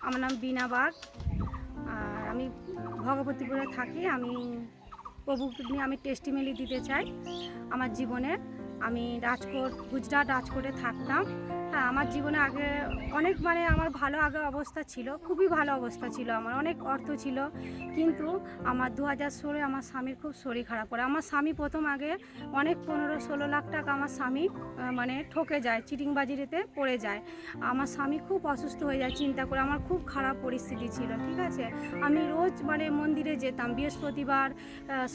আমার নাম বীণা বাগ। আর আমি ভগবতীপুরে থাকি। আমি প্রভুকে নিয়ে আমি টেস্টিমনি দিতে চাই আমার জীবনের। আমি গুজরাট রাজকোটে থাকতাম। হ্যাঁ, আমার জীবনে আগে অনেক আমার ভালো আগে অবস্থা ছিল, খুবই ভালো অবস্থা ছিল, আমার অনেক অর্থ ছিল। কিন্তু আমার 2016 আমার স্বামীর খুব শরীর খারাপ করে। আমার স্বামী প্রথম আগে অনেক 15-16 লাখ টাকা আমার স্বামী ঠকে যায়, চিটিংবাজিতে পড়ে যায়। আমার স্বামী খুব অসুস্থ হয়ে যায় চিন্তা করে। আমার খুব খারাপ পরিস্থিতি ছিল, ঠিক আছে। আমি রোজ মন্দিরে যেতাম, বৃহস্পতিবার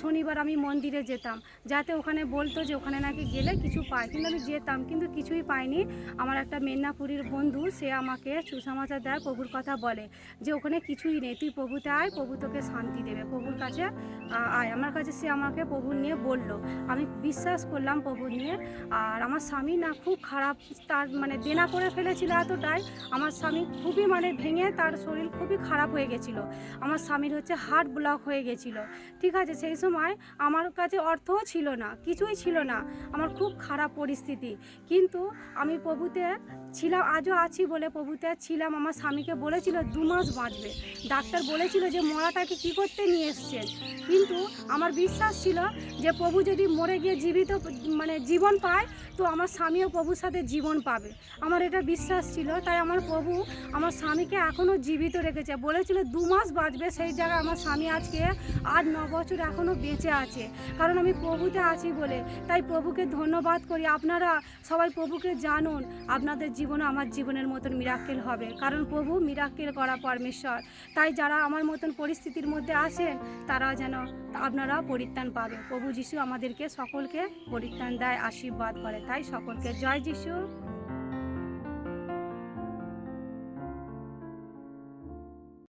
শনিবার আমি মন্দিরে যেতাম, যাতে ওখানে বলতো যে ওখানে নাকি গেলে কিছু পায়। কিন্তু আমি যেতাম, কিন্তু কিছুই পাইনি। আমার একটা মেদিনীপুরের বন্ধু, সে আমাকে সুসমাচার দেয়, প্রভুর কথা বলে যে ওখানে কিছুই নেই, তুই প্রভুতে আয়, প্রভু তোকে শান্তি দেবে, প্রভুর কাছে আয়। আমার কাছে সে আমাকে প্রভুর নিয়ে বলল, আমি বিশ্বাস করলাম প্রভুর নিয়ে। আর আমার স্বামী না খুব খারাপ, তার দেনা করে ফেলেছিল এতটাই। আমার স্বামী খুবই ভেঙে, তার শরীর খুবই খারাপ হয়ে গেছিলো। আমার স্বামীর হার্ট ব্লক হয়ে গেছিলো, ঠিক আছে। সেই সময় আমার কাছে অর্থও ছিল না, কিছুই ছিল না, আমার খুব খারাপ পরিস্থিতি। কিন্তু আমি প্রভুতে ছিলাম, আজও আছি বলে প্রভুতে ছিলাম। আমার স্বামীকে বলেছিল 2 মাস বাঁচবে, ডাক্তার বলেছিল যে মরাটাকে কী করতে নিয়ে এসছেন। কিন্তু আমার বিশ্বাস ছিল যে প্রভু যদি মরে গিয়ে জীবিত জীবন পায়, তো আমার স্বামীও প্রভুর সাথে জীবন পাবে। আমার এটা বিশ্বাস ছিল। তাই আমার প্রভু আমার স্বামীকে এখনও জীবিত রেখেছে। বলেছিল 2 মাস বাঁচবে, সেই জায়গায় আমার স্বামী আজকে 8-9 বছর এখনও বেঁচে আছে, কারণ আমি প্রভুতে আছি বলে। তাই প্রভুকে ধন্যবাদ করি। আপনারা সবাই প্রভুকে জানুন, আপনাদের জীবনে আমার জীবনের মতন মিরাক্কেল হবে, কারণ প্রভু মিরাক্কেল করা পরমেশ্বর। তাই যারা আমার মতন পরিস্থিতির মধ্যে আছেন, তারাও যেন আপনারা পরিত্রাণ পাবে। প্রভু যিশু আমাদেরকে সকলকে পরিত্রাণ দেয়, আশীর্বাদ করে। তাই সকলকে জয় যিশু।